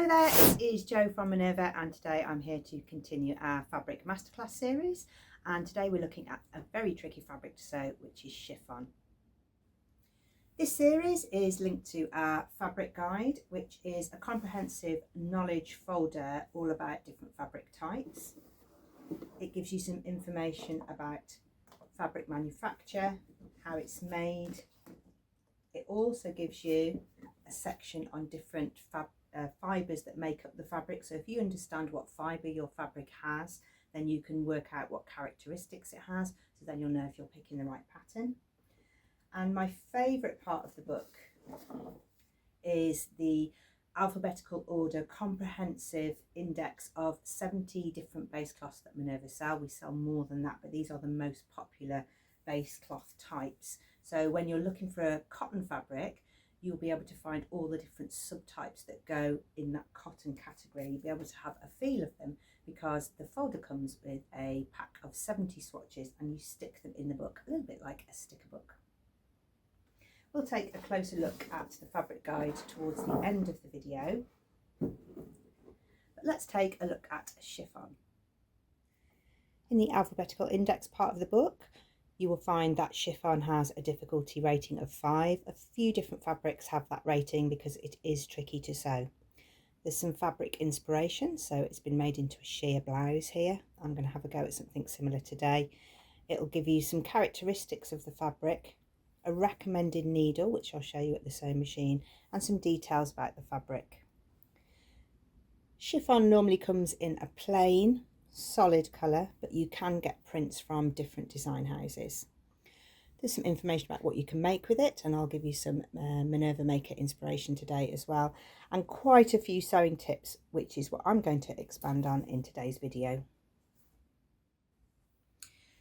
there, it is Jo from Minerva, and today I'm here to continue our Fabric Masterclass series, and today we're looking at a very tricky fabric to sew, which is chiffon. This series is linked to our fabric guide, which is a comprehensive knowledge folder all about different fabric types. It gives you some information about fabric manufacture, how it's made. It also gives you a section on different fibres that make up the fabric. So if you understand what fibre your fabric has, then you can work out what characteristics it has, so then you'll know if you're picking the right pattern. And my favourite part of the book is the alphabetical order comprehensive index of 70 different base cloths that Minerva sell. We sell more than that, but these are the most popular base cloth types. So when you're looking for a cotton fabric, you'll be able to find all the different subtypes that go in that cotton category. You'll be able to have a feel of them because the folder comes with a pack of 70 swatches and you stick them in the book, a little bit like a sticker book. We'll take a closer look at the fabric guide towards the end of the video. But let's take a look at chiffon. In the alphabetical index part of the book, you will find that chiffon has a difficulty rating of 5. A few different fabrics have that rating because it is tricky to sew. There's some fabric inspiration, so it's been made into a sheer blouse here. I'm going to have a go at something similar today. It'll give you some characteristics of the fabric, a recommended needle, which I'll show you at the sewing machine, and some details about the fabric. Chiffon normally comes in a plain, solid colour, but you can get prints from different design houses. There's some information about what you can make with it, and I'll give you some Minerva Maker inspiration today as well, and quite a few sewing tips, which is what I'm going to expand on in today's video.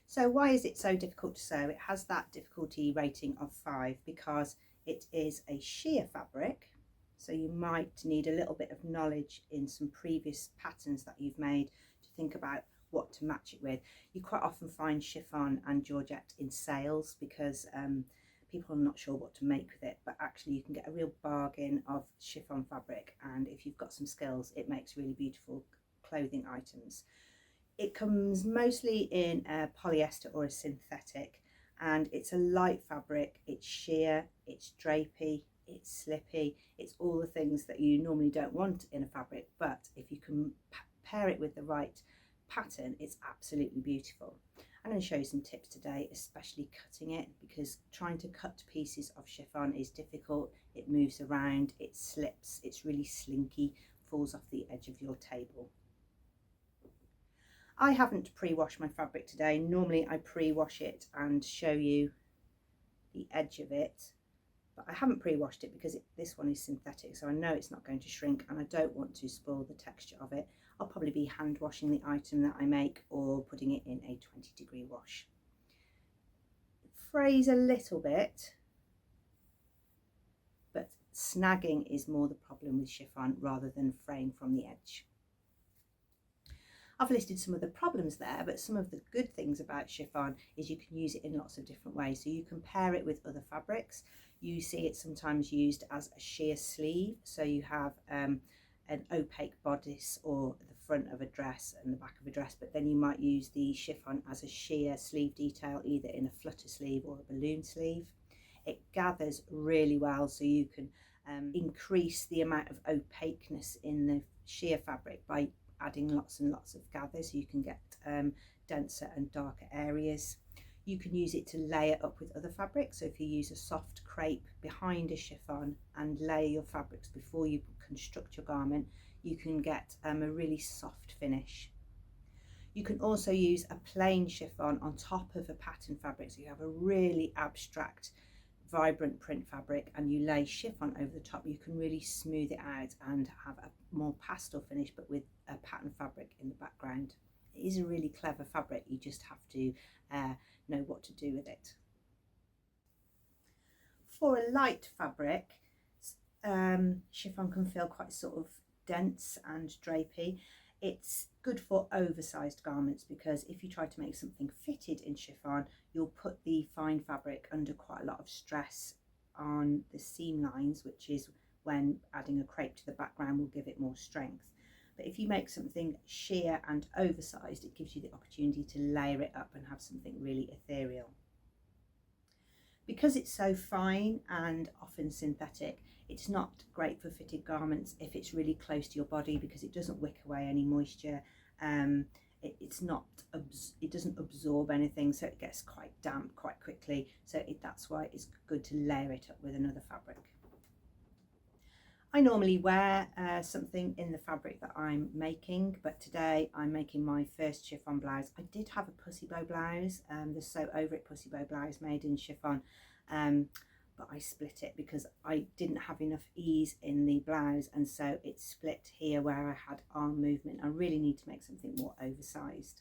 So why is it so difficult to sew? It has that difficulty rating of 5 because it is a sheer fabric. So you might need a little bit of knowledge in some previous patterns that you've made to think about what to match it with. You quite often find chiffon and georgette in sales because people are not sure what to make with it, but actually you can get a real bargain of chiffon fabric, and if you've got some skills, it makes really beautiful clothing items. It comes mostly in a polyester or a synthetic, and it's a light fabric. It's sheer, it's drapey, it's slippy, it's all the things that you normally don't want in a fabric, but if you can pair it with the right pattern, it's absolutely beautiful. I'm going to show you some tips today, especially cutting it, because trying to cut pieces of chiffon is difficult. It moves around, it slips, it's really slinky, falls off the edge of your table. I haven't pre-washed my fabric today. Normally I pre-wash it and show you the edge of it, but I haven't pre-washed it because this one is synthetic, so I know it's not going to shrink and I don't want to spoil the texture of it. I'll probably be hand washing the item that I make or putting it in a 20-degree wash. Frays a little bit, but snagging is more the problem with chiffon rather than fraying from the edge. I've listed some of the problems there, but some of the good things about chiffon is you can use it in lots of different ways. So you can pair it with other fabrics. You see it sometimes used as a sheer sleeve. So you have an opaque bodice or the front of a dress and the back of a dress, but then you might use the chiffon as a sheer sleeve detail, either in a flutter sleeve or a balloon sleeve. It gathers really well, so you can increase the amount of opaqueness in the sheer fabric by adding lots and lots of gathers. You can get denser and darker areas. You can use it to layer up with other fabrics. So if you use a soft crepe behind a chiffon and layer your fabrics before you construct your garment, you can get a really soft finish. You can also use a plain chiffon on top of a pattern fabric, so you have a really abstract vibrant print fabric and you lay chiffon over the top. You can really smooth it out and have a more pastel finish, but with a pattern fabric in the background. It is a really clever fabric, you just have to know what to do with it. For a light fabric, chiffon can feel quite sort of dense and drapey. It's good for oversized garments because if you try to make something fitted in chiffon, you'll put the fine fabric under quite a lot of stress on the seam lines, which is when adding a crepe to the background will give it more strength. But if you make something sheer and oversized, it gives you the opportunity to layer it up and have something really ethereal. Because it's so fine and often synthetic, it's not great for fitted garments if it's really close to your body, because it doesn't wick away any moisture. It doesn't absorb anything, so it gets quite damp quite quickly. So that's why it's good to layer it up with another fabric. I normally wear something in the fabric that I'm making, but today I'm making my first chiffon blouse. I did have a pussy bow blouse, the Sew Over It pussy bow blouse made in chiffon, but I split it because I didn't have enough ease in the blouse, and so it split here where I had arm movement. I really need to make something more oversized.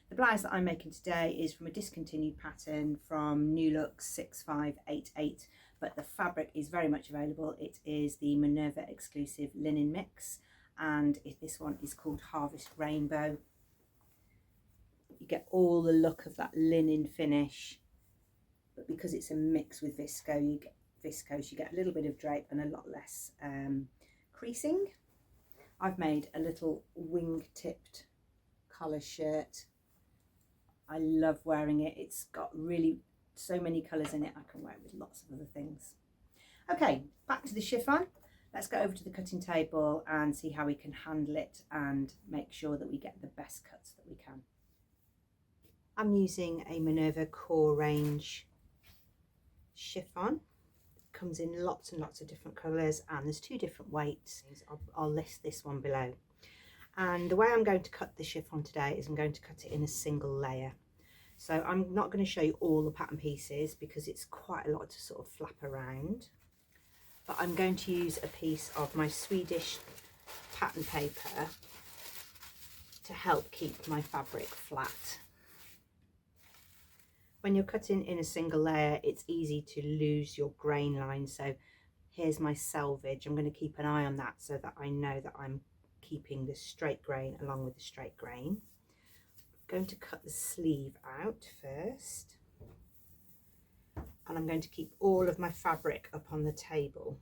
The blouse that I'm making today is from a discontinued pattern from New Look 6588, but the fabric is very much available. It is the Minerva exclusive linen mix, and this one is called Harvest Rainbow. You get all the look of that linen finish, but because it's a mix with viscose, you get a little bit of drape and a lot less creasing. I've made a little wing-tipped collar shirt. I love wearing it. It's got really so many colours in it. I can wear it with lots of other things. Okay, back to the chiffon. Let's go over to the cutting table and see how we can handle it and make sure that we get the best cuts that we can. I'm using a Minerva core range chiffon. It comes in lots and lots of different colours, and there's 2 different weights. I'll list this one below. And the way I'm going to cut the chiffon today is I'm going to cut it in a single layer. So I'm not going to show you all the pattern pieces because it's quite a lot to sort of flap around. But I'm going to use a piece of my Swedish pattern paper to help keep my fabric flat. When you're cutting in a single layer, it's easy to lose your grain line. So here's my selvage. I'm going to keep an eye on that so that I know that I'm keeping the straight grain along with the straight grain. I'm going to cut the sleeve out first, and I'm going to keep all of my fabric up on the table.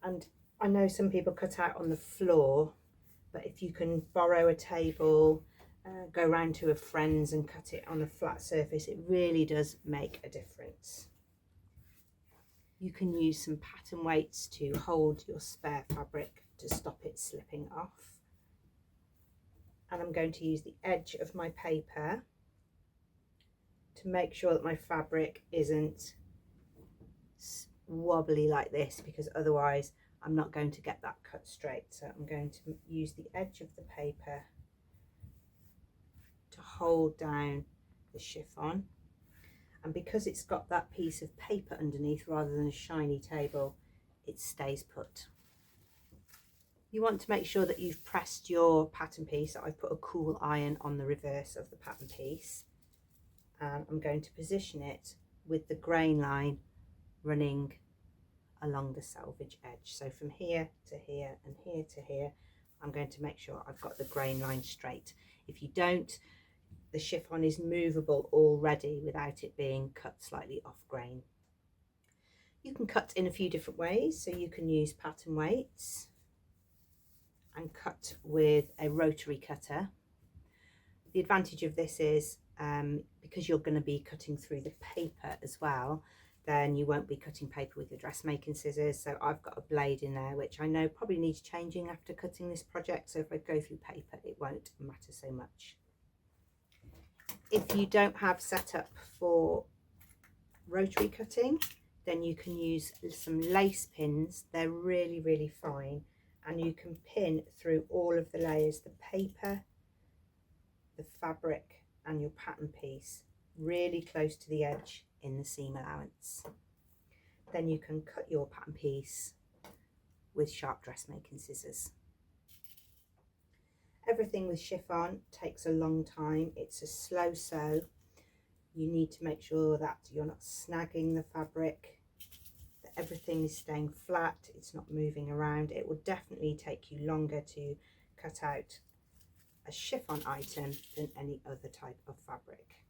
And I know some people cut out on the floor, but if you can borrow a table, go round to a friend's and cut it on a flat surface, it really does make a difference. You can use some pattern weights to hold your spare fabric to stop it slipping off. And I'm going to use the edge of my paper to make sure that my fabric isn't wobbly like this, because otherwise I'm not going to get that cut straight. So I'm going to use the edge of the paper to hold down the chiffon, and because it's got that piece of paper underneath rather than a shiny table, it stays put. You want to make sure that you've pressed your pattern piece. I've put a cool iron on the reverse of the pattern piece, and I'm going to position it with the grain line running along the selvage edge. So from here to here and here to here, I'm going to make sure I've got the grain line straight. If you don't, the chiffon is movable already without it being cut slightly off grain. You can cut in a few different ways. So you can use pattern weights and cut with a rotary cutter. The advantage of this is because you're going to be cutting through the paper as well, then you won't be cutting paper with your dressmaking scissors. So I've got a blade in there which I know probably needs changing after cutting this project, so if I go through paper it won't matter so much. If you don't have set up for rotary cutting, then you can use some lace pins. They're really, really fine, and you can pin through all of the layers, the paper, the fabric and your pattern piece, really close to the edge in the seam allowance. Then you can cut your pattern piece with sharp dressmaking scissors. Everything with chiffon takes a long time. It's a slow sew. You need to make sure that you're not snagging the fabric, that everything is staying flat, it's not moving around. It will definitely take you longer to cut out a chiffon item than any other type of fabric.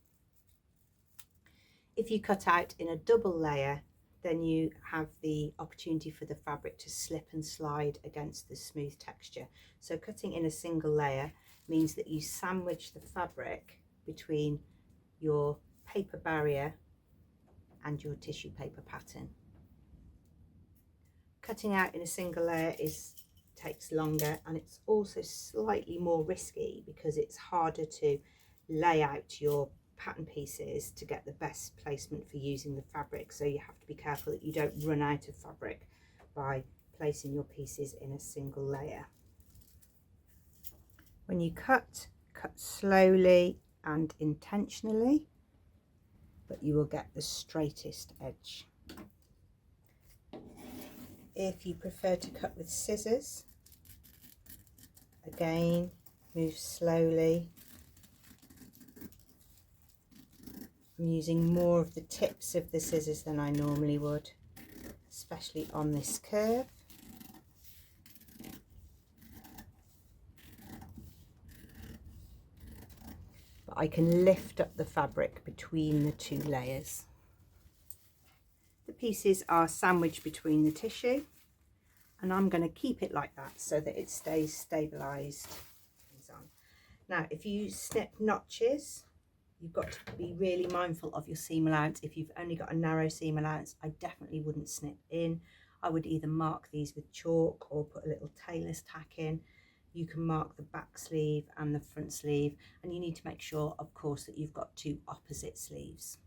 If you cut out in a double layer, then you have the opportunity for the fabric to slip and slide against the smooth texture. So cutting in a single layer means that you sandwich the fabric between your paper barrier and your tissue paper pattern. Cutting out in a single layer takes longer, and it's also slightly more risky because it's harder to lay out your pattern pieces to get the best placement for using the fabric. So you have to be careful that you don't run out of fabric by placing your pieces in a single layer. When you cut slowly and intentionally, but you will get the straightest edge. If you prefer to cut with scissors, again, move slowly. I'm using more of the tips of the scissors than I normally would, especially on this curve. But I can lift up the fabric between the two layers. The pieces are sandwiched between the tissue, and I'm going to keep it like that so that it stays stabilised. Now, if you snip notches, you've got to be really mindful of your seam allowance. If you've only got a narrow seam allowance, I definitely wouldn't snip in. I would either mark these with chalk or put a little tailor's tack in. You can mark the back sleeve and the front sleeve, and you need to make sure, of course, that you've got two opposite sleeves.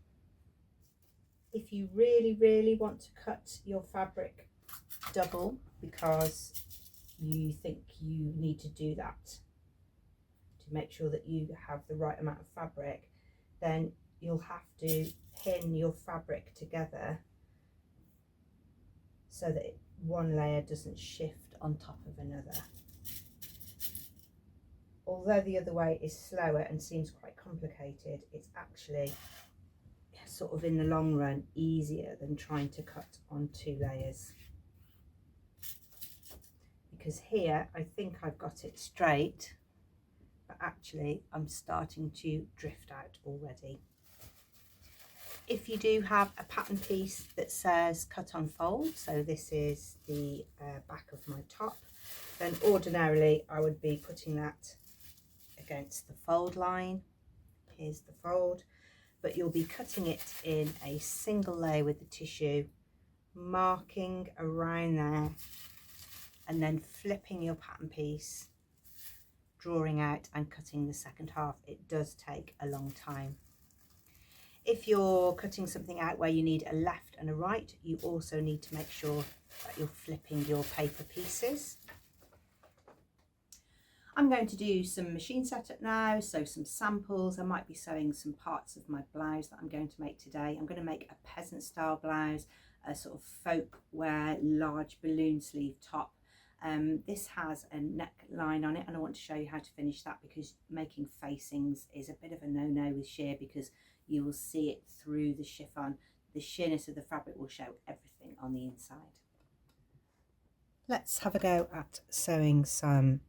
If you really want to cut your fabric double because you think you need to do that to make sure that you have the right amount of fabric, then you'll have to pin your fabric together so that one layer doesn't shift on top of another. Although the other way is slower and seems quite complicated, it's actually sort of in the long run easier than trying to cut on two layers. Because here I think I've got it straight, but actually I'm starting to drift out already. If you do have a pattern piece that says cut on fold, so this is the back of my top, then ordinarily I would be putting that against the fold line. Here's the fold, but you'll be cutting it in a single layer with the tissue, marking around there, and then flipping your pattern piece, drawing out and cutting the second half. It does take a long time. If you're cutting something out where you need a left and a right, you also need to make sure that you're flipping your paper pieces. I'm going to do some machine setup now, so some samples. I might be sewing some parts of my blouse that I'm going to make today. I'm going to make a peasant style blouse, a sort of folk wear large balloon sleeve top. This has a neckline on it, and I want to show you how to finish that because making facings is a bit of a no-no with sheer because you will see it through the chiffon. The sheerness of the fabric will show everything on the inside. Let's have a go at sewing some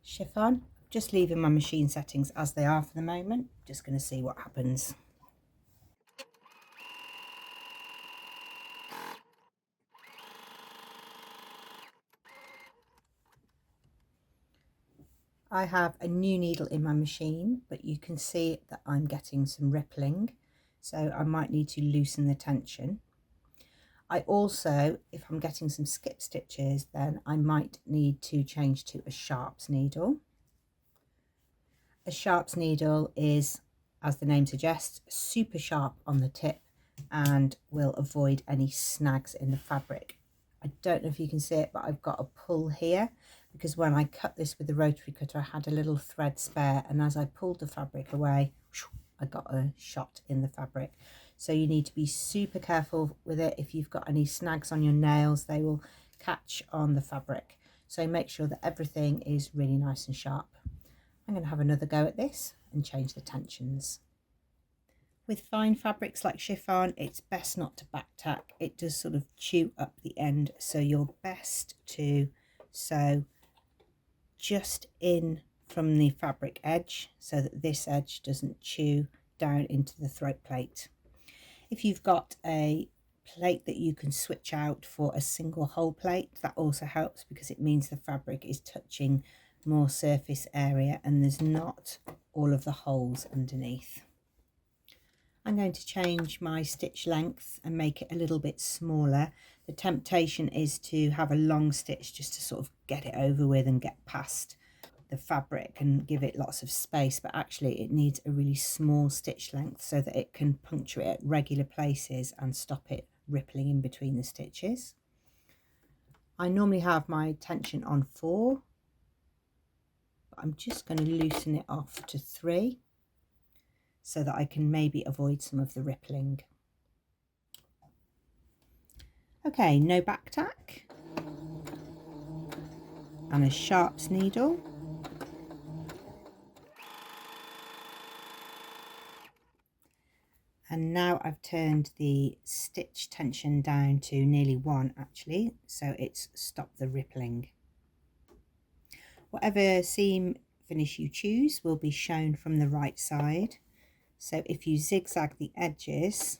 chiffon. Just leaving my machine settings as they are for the moment. Just going to see what happens. I have a new needle in my machine, but you can see that I'm getting some rippling, so I might need to loosen the tension. I also, if I'm getting some skip stitches, then I might need to change to a sharps needle. A sharps needle is, as the name suggests, super sharp on the tip and will avoid any snags in the fabric. I don't know if you can see it, but I've got a pull here because when I cut this with the rotary cutter, I had a little thread spare, and as I pulled the fabric away, I got a shot in the fabric. So you need to be super careful with it. If you've got any snags on your nails, they will catch on the fabric. So make sure that everything is really nice and sharp. I'm going to have another go at this and change the tensions. With fine fabrics like chiffon, it's best not to back tack. It does sort of chew up the end, so you're best to sew just in from the fabric edge so that this edge doesn't chew down into the throat plate. If you've got a plate that you can switch out for a single hole plate. That also helps because it means the fabric is touching more surface area and there's not all of the holes underneath. I'm going to change my stitch length and make it a little bit smaller. The temptation is to have a long stitch just to sort of get it over with and get past the fabric and give it lots of space, but actually it needs a really small stitch length so that it can puncture it at regular places and stop it rippling in between the stitches. I normally have my tension on 4, but I'm just going to loosen it off to 3 so that I can maybe avoid some of the rippling. Okay, no back tack and a sharps needle. And now I've turned the stitch tension down to nearly 1 actually, so it's stopped the rippling. Whatever seam finish you choose will be shown from the right side. So if you zigzag the edges,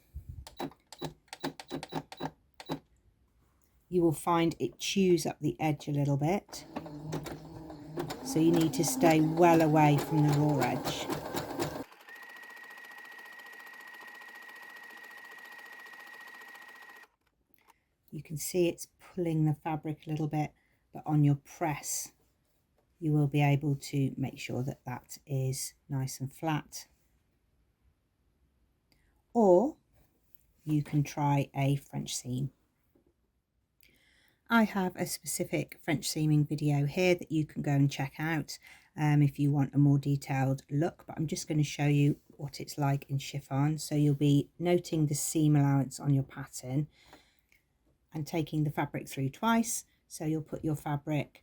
you will find it chews up the edge a little bit. So you need to stay well away from the raw edge. You can see it's pulling the fabric a little bit, but on your press you will be able to make sure that that is nice and flat. Or you can try a French seam. I have a specific French seaming video here that you can go and check out if you want a more detailed look, but I'm just going to show you what it's like in chiffon. So you'll be noting the seam allowance on your pattern and taking the fabric through twice. So you'll put your fabric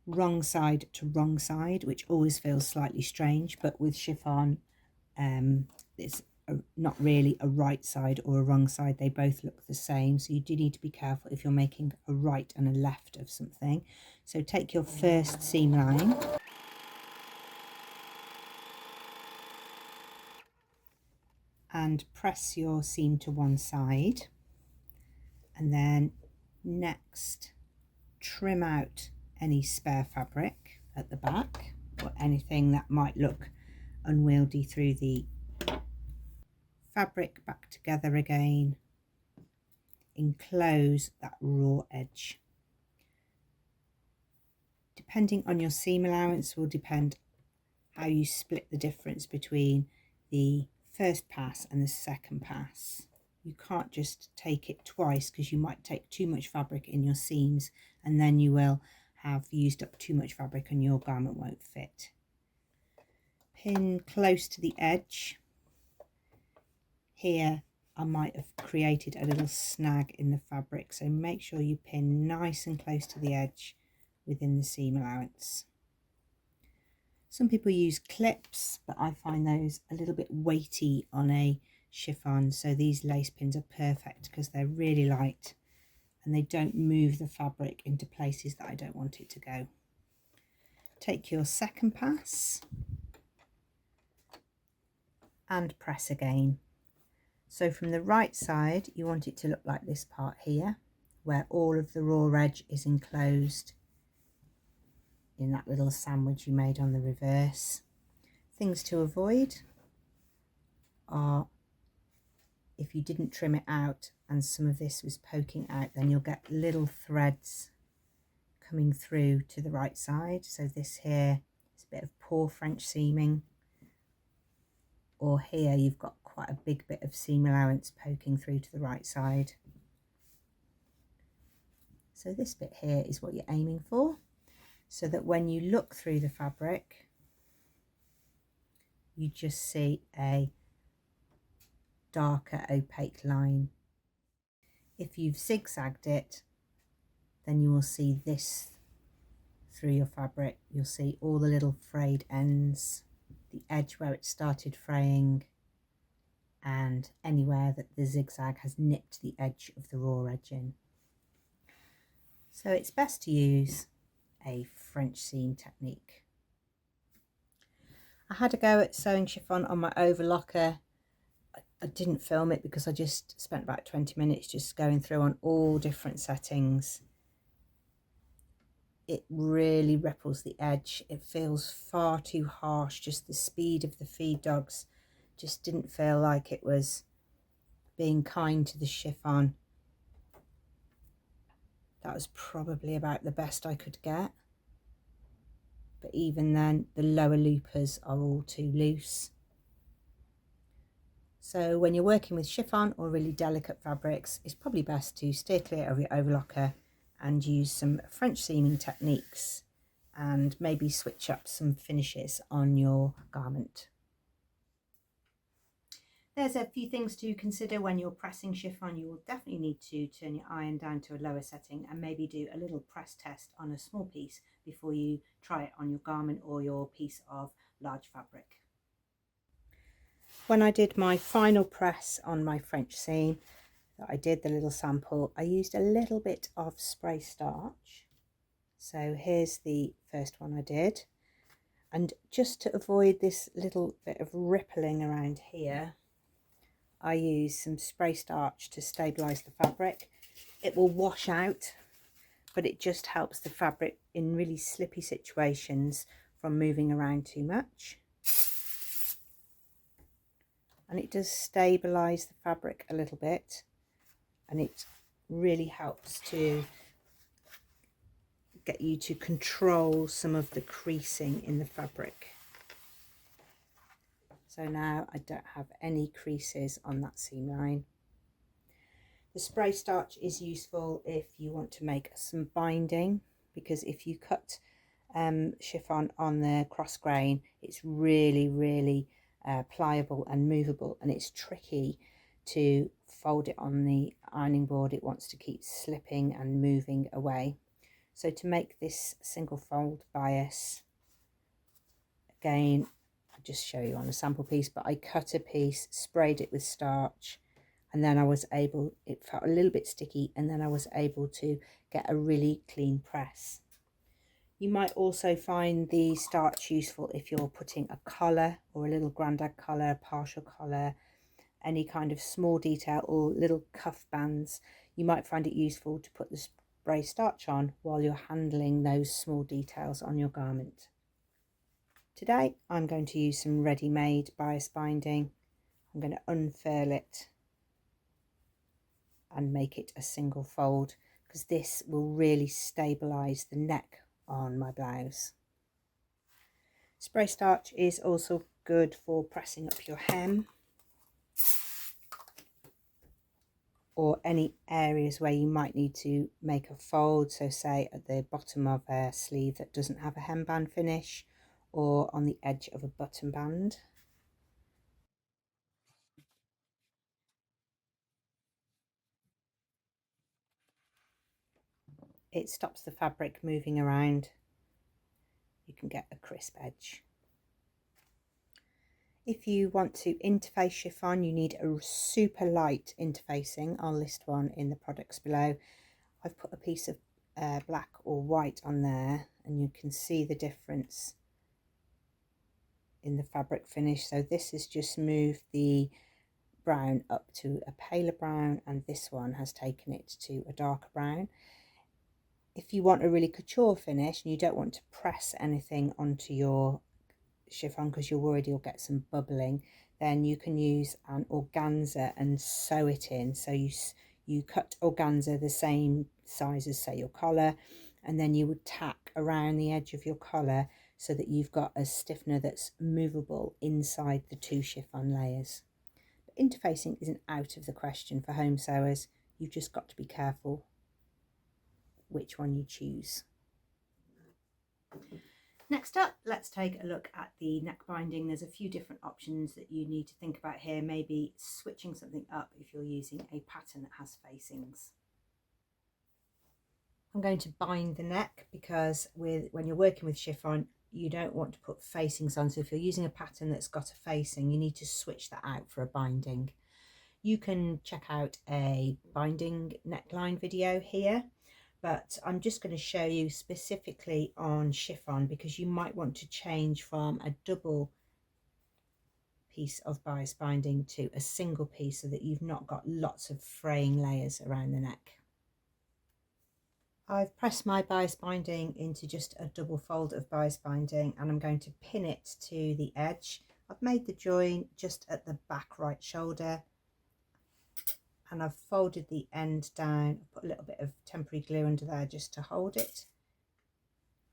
wrong side to wrong side, which always feels slightly strange, but with chiffon it's not really a right side or a wrong side, they both look the same, so you do need to be careful if you're making a right and a left of something. So take your first seam line and press your seam to one side, and then next trim out any spare fabric at the back or anything that might look unwieldy through the fabric back together again. Enclose that raw edge. Depending on your seam allowance will depend how you split the difference between the first pass and the second pass. You can't just take it twice because you might take too much fabric in your seams and then you will have used up too much fabric and your garment won't fit. Pin close to the edge. Here I might have created a little snag in the fabric, so make sure you pin nice and close to the edge within the seam allowance. Some people use clips, but I find those a little bit weighty on a chiffon, so these lace pins are perfect because they're really light and they don't move the fabric into places that I don't want it to go. Take your second pass and press again. So from the right side you want it to look like this part here, where all of the raw edge is enclosed in that little sandwich you made on the reverse. Things to avoid are if you didn't trim it out and some of this was poking out, then you'll get little threads coming through to the right side. So this here is a bit of poor French seaming, or here you've got quite a big bit of seam allowance poking through to the right side. So this bit here is what you're aiming for, so that when you look through the fabric you just see a darker opaque line. If you've zigzagged it, then you will see this through your fabric. You'll see all the little frayed ends, the edge where it started fraying, and anywhere that the zigzag has nipped the edge of the raw edge in. So it's best to use a French seam technique. I had a go at sewing chiffon on my overlocker I didn't film it because I just spent about 20 minutes just going through on all different settings. It really ripples the edge. It feels far too harsh. Just the speed of the feed dogs just didn't feel like it was being kind to the chiffon. That was probably about the best I could get. But even then, the lower loopers are all too loose. So when you're working with chiffon or really delicate fabrics, it's probably best to steer clear of your overlocker and use some French seaming techniques and maybe switch up some finishes on your garment. There's a few things to consider when you're pressing chiffon. You will definitely need to turn your iron down to a lower setting and maybe do a little press test on a small piece before you try it on your garment or your piece of large fabric. When I did my final press on my French seam, that I did the little sample, I used a little bit of spray starch. So here's the first one I did. And just to avoid this little bit of rippling around here, I use some spray starch to stabilize the fabric. It will wash out, but it just helps the fabric in really slippy situations from moving around too much. And it does stabilize the fabric a little bit, and it really helps to get you to control some of the creasing in the fabric. So now I don't have any creases on that seam line. The spray starch is useful if you want to make some binding, because if you cut chiffon on the cross grain, it's really pliable and movable, and it's tricky to fold it on the ironing board. It wants to keep slipping and moving away. So to make this single fold bias, again, I'll just show you on a sample piece, but I cut a piece, sprayed it with starch, and then I was able, it felt a little bit sticky, and then I was able to get a really clean press. You might also find the starch useful if you're putting a collar or a little grandad collar, partial collar, any kind of small detail or little cuff bands. You might find it useful to put the spray starch on while you're handling those small details on your garment. Today I'm going to use some ready-made bias binding. I'm going to unfurl it and make it a single fold, because this will really stabilize the neck on my blouse. Spray starch is also good for pressing up your hem or any areas where you might need to make a fold, so say at the bottom of a sleeve that doesn't have a hemband finish, or on the edge of a button band. It stops the fabric moving around. You can get a crisp edge. If you want to interface chiffon, you need a super light interfacing. I'll list one in the products below. I've put a piece of black or white on there, and you can see the difference in the fabric finish. So this has just moved the brown up to a paler brown, and this one has taken it to a darker brown. If you want a really couture finish and you don't want to press anything onto your chiffon because you're worried you'll get some bubbling, then you can use an organza and sew it in. So you cut organza the same size as, say, your collar, and then you would tack around the edge of your collar so that you've got a stiffener that's movable inside the two chiffon layers. But interfacing isn't out of the question for home sewers. You've just got to be careful which one you choose. Next up, let's take a look at the neck binding. There's a few different options that you need to think about here, maybe switching something up if you're using a pattern that has facings. I'm going to bind the neck because when you're working with chiffon, you don't want to put facings on. So if you're using a pattern that's got a facing, you need to switch that out for a binding. You can check out a binding neckline video here, but I'm just going to show you specifically on chiffon because you might want to change from a double piece of bias binding to a single piece so that you've not got lots of fraying layers around the neck. I've pressed my bias binding into just a double fold of bias binding, and I'm going to pin it to the edge. I've made the join just at the back right shoulder, and I've folded the end down, put a little bit of temporary glue under there just to hold it.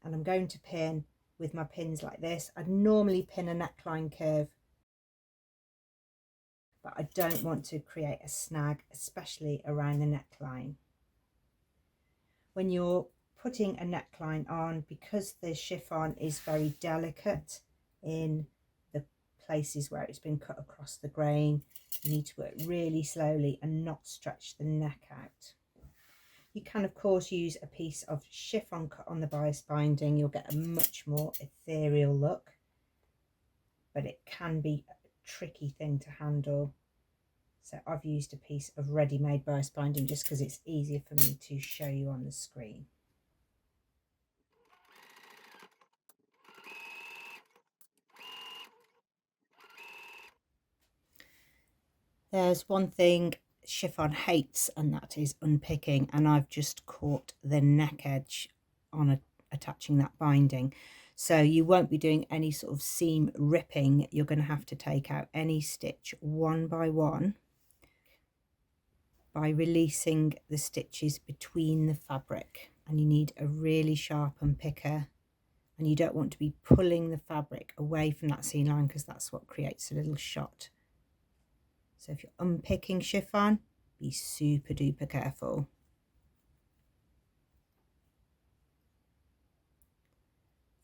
And I'm going to pin with my pins like this. I'd normally pin a neckline curve, but I don't want to create a snag, especially around the neckline. When you're putting a neckline on, because the chiffon is very delicate in the places where it's been cut across the grain, you need to work really slowly and not stretch the neck out. You can of course use a piece of chiffon cut on the bias binding. You'll get a much more ethereal look, but it can be a tricky thing to handle. So I've used a piece of ready-made bias binding just because it's easier for me to show you on the screen. There's one thing chiffon hates, and that is unpicking, and I've just caught the neck edge on attaching that binding. So you won't be doing any sort of seam ripping. You're going to have to take out any stitch one by one by releasing the stitches between the fabric, and you need a really sharp unpicker, and you don't want to be pulling the fabric away from that seam line because that's what creates a little shot. So if you're unpicking chiffon, be super duper careful.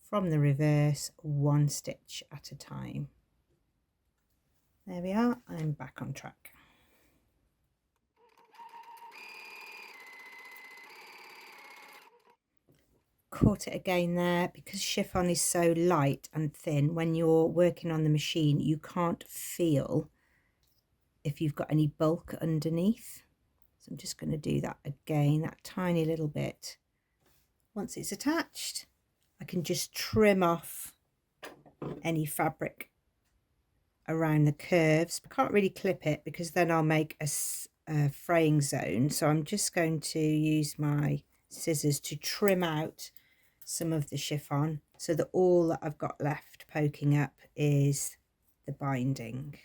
From the reverse, one stitch at a time. There we are, I'm back on track. Caught it again there. Because chiffon is so light and thin, when you're working on the machine you can't feel if you've got any bulk underneath. So I'm just going to do that again, that tiny little bit. Once it's attached, I can just trim off any fabric around the curves. I can't really clip it because then I'll make a fraying zone. So I'm just going to use my scissors to trim out some of the chiffon so that all that I've got left poking up is the binding.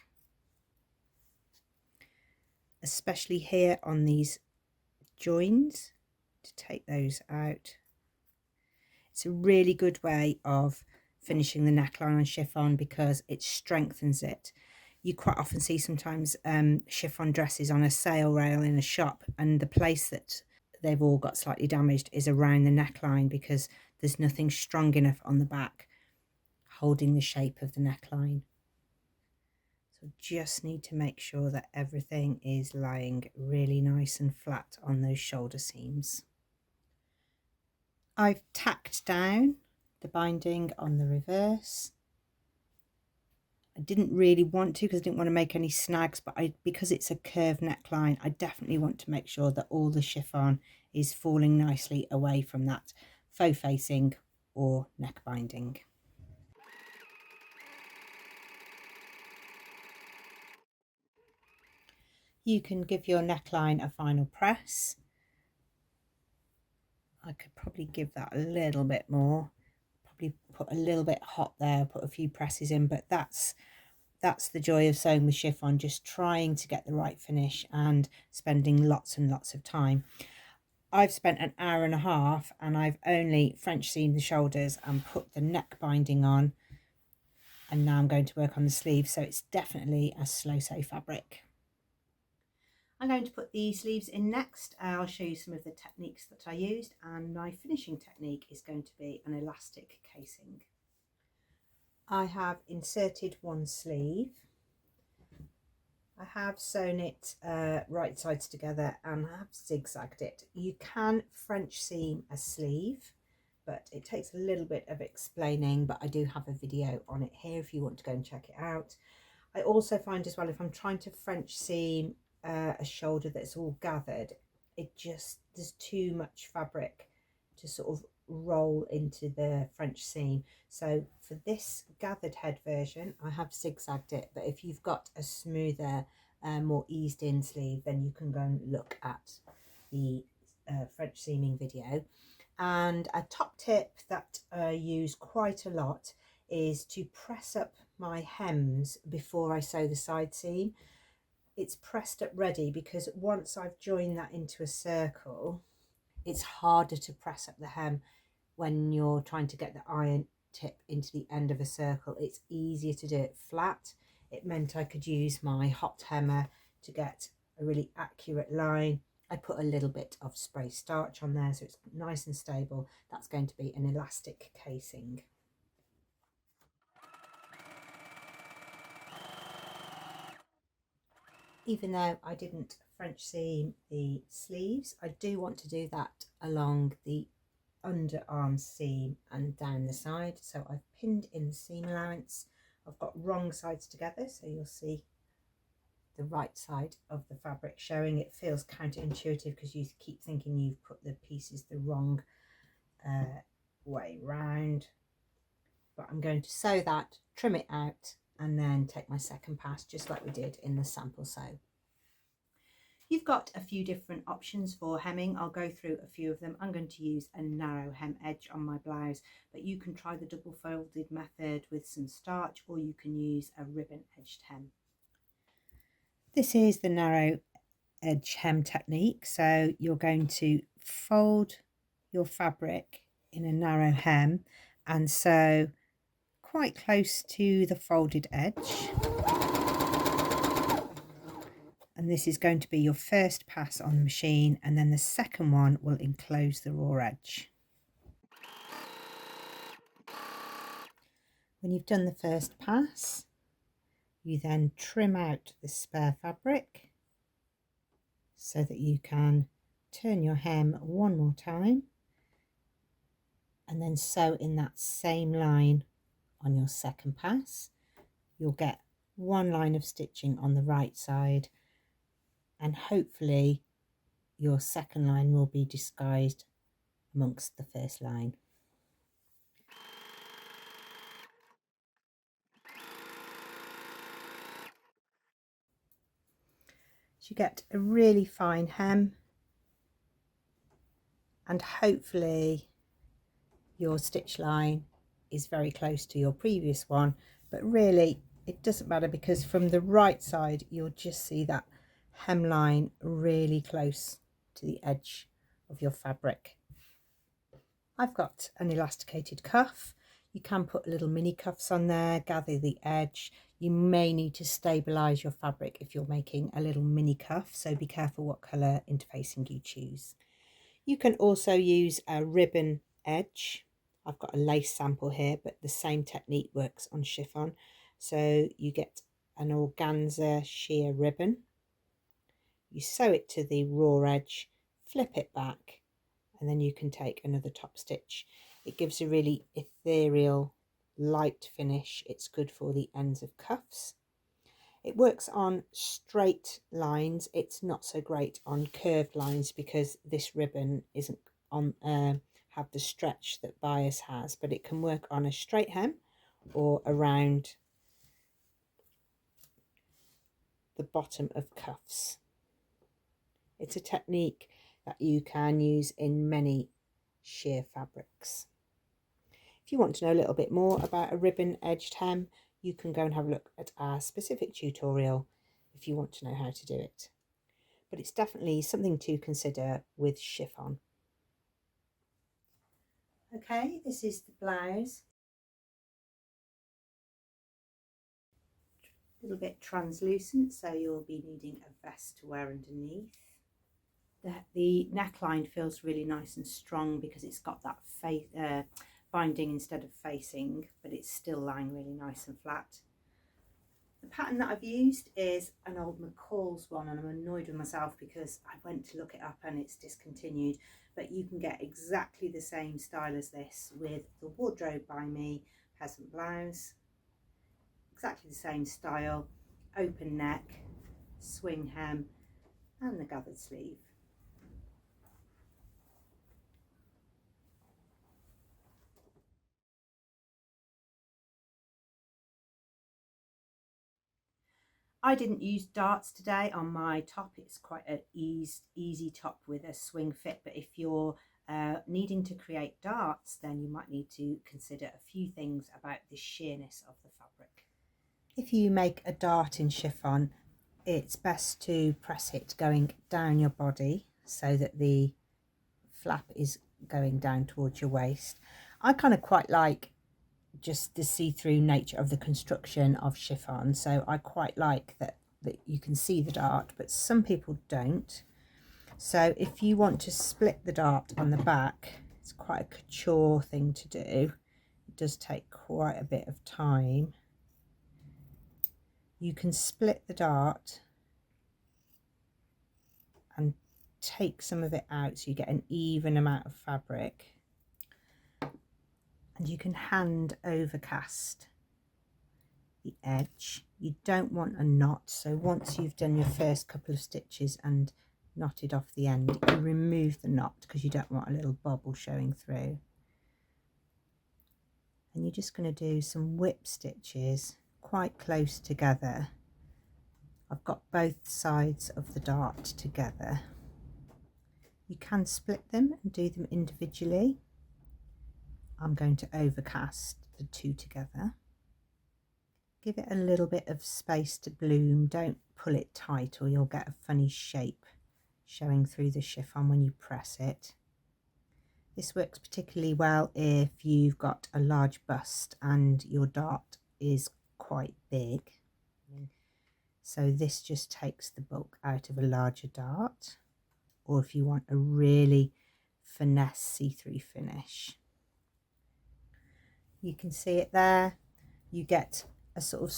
Especially here on these joins, to take those out. It's a really good way of finishing the neckline on chiffon because it strengthens it. You quite often see sometimes chiffon dresses on a sale rail in a shop, and the place that they've all got slightly damaged is around the neckline because there's nothing strong enough on the back holding the shape of the neckline. So just need to make sure that everything is lying really nice and flat on those shoulder seams. I've tacked down the binding on the reverse. I didn't really want to because I didn't want to make any snags, but because it's a curved neckline, I definitely want to make sure that all the chiffon is falling nicely away from that faux facing or neck binding. You can give your neckline a final press. I could probably give that a little bit more, probably put a little bit hot there, put a few presses in, but that's the joy of sewing with chiffon, just trying to get the right finish and spending lots and lots of time. I've spent an hour and a half and I've only French seamed the shoulders and put the neck binding on, and now I'm going to work on the sleeves, so it's definitely a slow sew fabric. I'm going to put the sleeves in next. I'll show you some of the techniques that I used, and my finishing technique is going to be an elastic casing. I have inserted one sleeve. I have sewn it right sides together and I have zigzagged it. You can French seam a sleeve, but it takes a little bit of explaining, but I do have a video on it here if you want to go and check it out. I also find as well, if I'm trying to French seam a shoulder that's all gathered, there's too much fabric to sort of roll into the French seam. So for this gathered head version, I have zigzagged it, but if you've got a smoother, more eased in sleeve, then you can go and look at the French seaming video. And a top tip that I use quite a lot is to press up my hems before I sew the side seam. It's pressed up ready, because once I've joined that into a circle, it's harder to press up the hem when you're trying to get the iron tip into the end of a circle. It's easier to do it flat. It meant I could use my hot hemmer to get a really accurate line. I put a little bit of spray starch on there so it's nice and stable. That's going to be an elastic casing. Even though I didn't French seam the sleeves, I do want to do that along the underarm seam and down the side. So I've pinned in the seam allowance. I've got wrong sides together, so you'll see the right side of the fabric showing. It feels counterintuitive because you keep thinking you've put the pieces the wrong way round, but I'm going to sew that, trim it out, and then take my second pass just like we did in the sample sew. You've got a few different options for hemming. I'll go through a few of them. I'm going to use a narrow hem edge on my blouse, but you can try the double folded method with some starch, or you can use a ribbon edged hem. This is the narrow edge hem technique. So you're going to fold your fabric in a narrow hem and sew quite close to the folded edge. And this is going to be your first pass on the machine, and then the second one will enclose the raw edge. When you've done the first pass, you then trim out the spare fabric so that you can turn your hem one more time and then sew in that same line on your second pass. You'll get one line of stitching on the right side, and hopefully your second line will be disguised amongst the first line. So you get a really fine hem, and hopefully your stitch line is very close to your previous one, but really it doesn't matter, because from the right side you'll just see that hemline really close to the edge of your fabric. I've got an elasticated cuff. You can put little mini cuffs on there, gather the edge. You may need to stabilize your fabric if you're making a little mini cuff, so be careful what color interfacing you choose. You can also use a ribbon edge. I've got a lace sample here, but the same technique works on chiffon. So you get an organza sheer ribbon, you sew it to the raw edge, flip it back, and then you can take another top stitch. It gives a really ethereal light finish. It's good for the ends of cuffs. It works on straight lines. It's not so great on curved lines because this ribbon isn't on have the stretch that bias has, but it can work on a straight hem or around the bottom of cuffs. It's a technique that you can use in many sheer fabrics. If you want to know a little bit more about a ribbon edged hem, you can go and have a look at our specific tutorial if you want to know how to do it. But it's definitely something to consider with chiffon. Okay, this is the blouse. A little bit translucent, so you'll be needing a vest to wear underneath. The neckline feels really nice and strong because it's got that binding instead of facing, but it's still lying really nice and flat. The pattern that I've used is an old McCall's one, and I'm annoyed with myself because I went to look it up and it's discontinued, but you can get exactly the same style as this with the Wardrobe by Me peasant blouse. Exactly the same style, open neck, swing hem, and the gathered sleeve. I didn't use darts today on my top. It's quite an easy top with a swing fit, but if you're needing to create darts, then you might need to consider a few things about the sheerness of the fabric. If you make a dart in chiffon, it's best to press it going down your body so that the flap is going down towards your waist. I kind of quite like just the see-through nature of the construction of chiffon, so I quite like that you can see the dart, but some people don't. So if you want to split the dart on the back, it's quite a couture thing to do. It does take quite a bit of time. You can split the dart and take some of it out so you get an even amount of fabric, and you can hand overcast the edge. You don't want a knot, so once you've done your first couple of stitches and knotted off the end, you remove the knot because you don't want a little bubble showing through. And you're just going to do some whip stitches quite close together. I've got both sides of the dart together. You can split them and do them individually. I'm going to overcast the two together. Give it a little bit of space to bloom. Don't pull it tight or you'll get a funny shape showing through the chiffon when you press it. This works particularly well if you've got a large bust and your dart is quite big. So this just takes the bulk out of a larger dart, or if you want a really finesse see-through finish. You can see it there. You get a sort of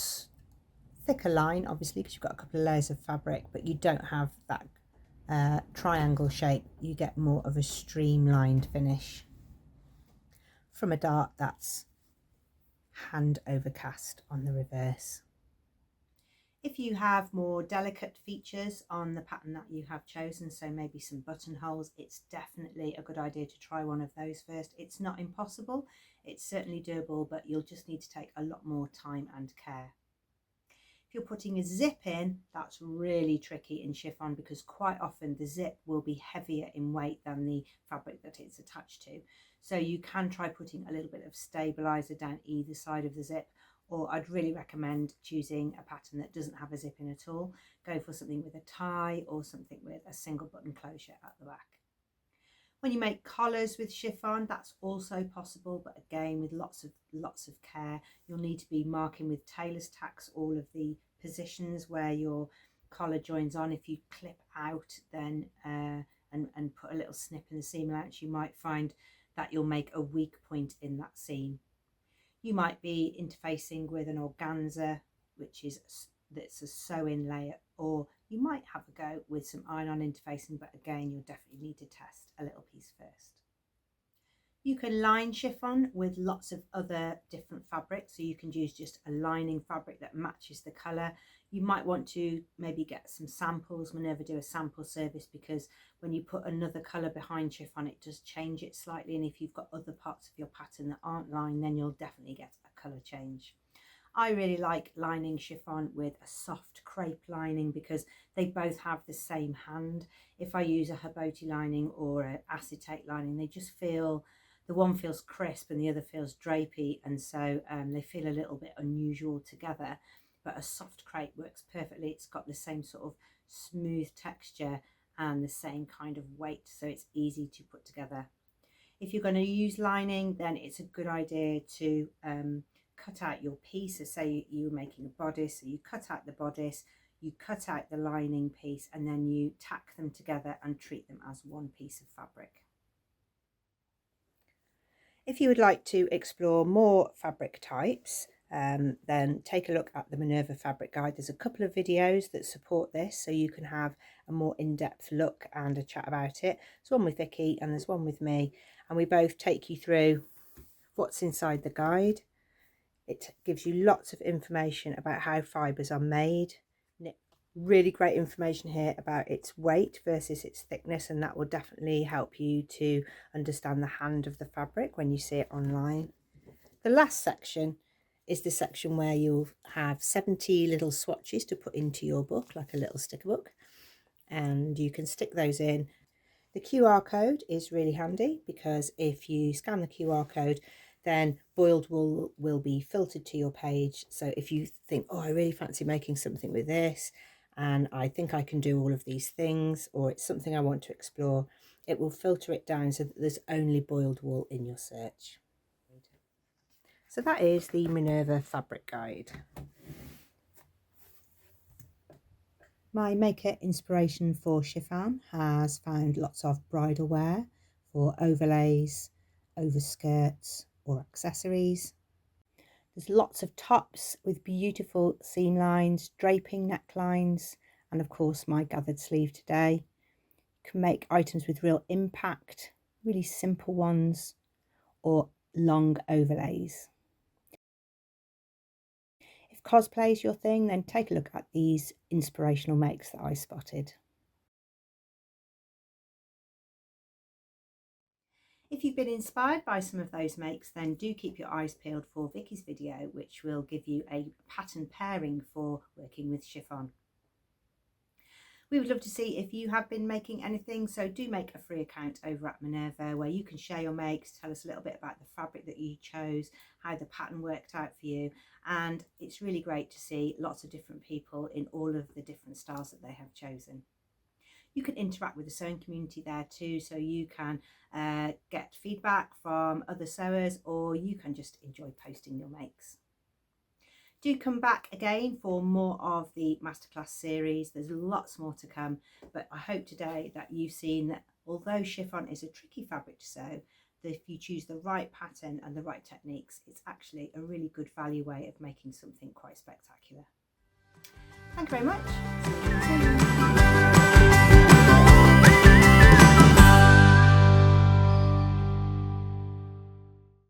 thicker line, obviously, because you've got a couple of layers of fabric, but you don't have that triangle shape. You get more of a streamlined finish from a dart that's hand overcast on the reverse. If you have more delicate features on the pattern that you have chosen, so maybe some buttonholes, it's definitely a good idea to try one of those first. It's not impossible, it's certainly doable, but you'll just need to take a lot more time and care. If you're putting a zip in, that's really tricky in chiffon because quite often the zip will be heavier in weight than the fabric that it's attached to. So you can try putting a little bit of stabilizer down either side of the zip, or I'd really recommend choosing a pattern that doesn't have a zip in at all. Go for something with a tie or something with a single button closure at the back. When you make collars with chiffon, that's also possible, but again with lots of care. You'll need to be marking with tailor's tacks all of the positions where your collar joins on. If you clip out then and put a little snip in the seam allowance, you might find that you'll make a weak point in that seam. You might be interfacing with an organza, that's a sew-in layer, or you might have a go with some iron-on interfacing, but again, you'll definitely need to test a little piece first. You can line chiffon with lots of other different fabrics, so you can use just a lining fabric that matches the colour. You might want to maybe get some samples. Minerva do a sample service because when you put another colour behind chiffon, it does change it slightly, and if you've got other parts of your pattern that aren't lined, then you'll definitely get a colour change. I really like lining chiffon with a soft crepe lining because they both have the same hand. If I use a Haboti lining or an acetate lining, they just feel, the one feels crisp and the other feels drapey, and so they feel a little bit unusual together. But a soft crepe works perfectly. It's got the same sort of smooth texture and the same kind of weight, so it's easy to put together. If you're going to use lining, then it's a good idea to cut out your piece. So say you're making a bodice, so you cut out the bodice, you cut out the lining piece, and then you tack them together and treat them as one piece of fabric. If you would like to explore more fabric types, then take a look at the Minerva fabric guide. There's a couple of videos that support this, so you can have a more in-depth look and a chat about it. There's one with Vicky and there's one with me, and we both take you through what's inside the guide. It gives you lots of information about how fibres are made. Really great information here about its weight versus its thickness, and that will definitely help you to understand the hand of the fabric when you see it online. The last section is the section where you'll have 70 little swatches to put into your book, like a little sticker book, and you can stick those in. The QR code is really handy because if you scan the QR code, then boiled wool will be filtered to your page. So if you think, oh, I really fancy making something with this, and I think I can do all of these things, or it's something I want to explore, it will filter it down so that there's only boiled wool in your search. So that is the Minerva fabric guide. My maker inspiration for Chiffon has found lots of bridal wear for overlays, overskirts or accessories. There's lots of tops with beautiful seam lines, draping necklines, and of course my gathered sleeve today. You can make items with real impact, really simple ones, or long overlays. If cosplay is your thing, then take a look at these inspirational makes that I spotted. If you've been inspired by some of those makes, then do keep your eyes peeled for Vicky's video, which will give you a pattern pairing for working with chiffon. We would love to see if you have been making anything, so do make a free account over at Minerva where you can share your makes, tell us a little bit about the fabric that you chose, how the pattern worked out for you, and it's really great to see lots of different people in all of the different styles that they have chosen. You can interact with the sewing community there too, so you can get feedback from other sewers, or you can just enjoy posting your makes. Do come back again for more of the masterclass series. There's lots more to come, but I hope today that you've seen that although chiffon is a tricky fabric to sew, that if you choose the right pattern and the right techniques, it's actually a really good value way of making something quite spectacular. Thank you very much.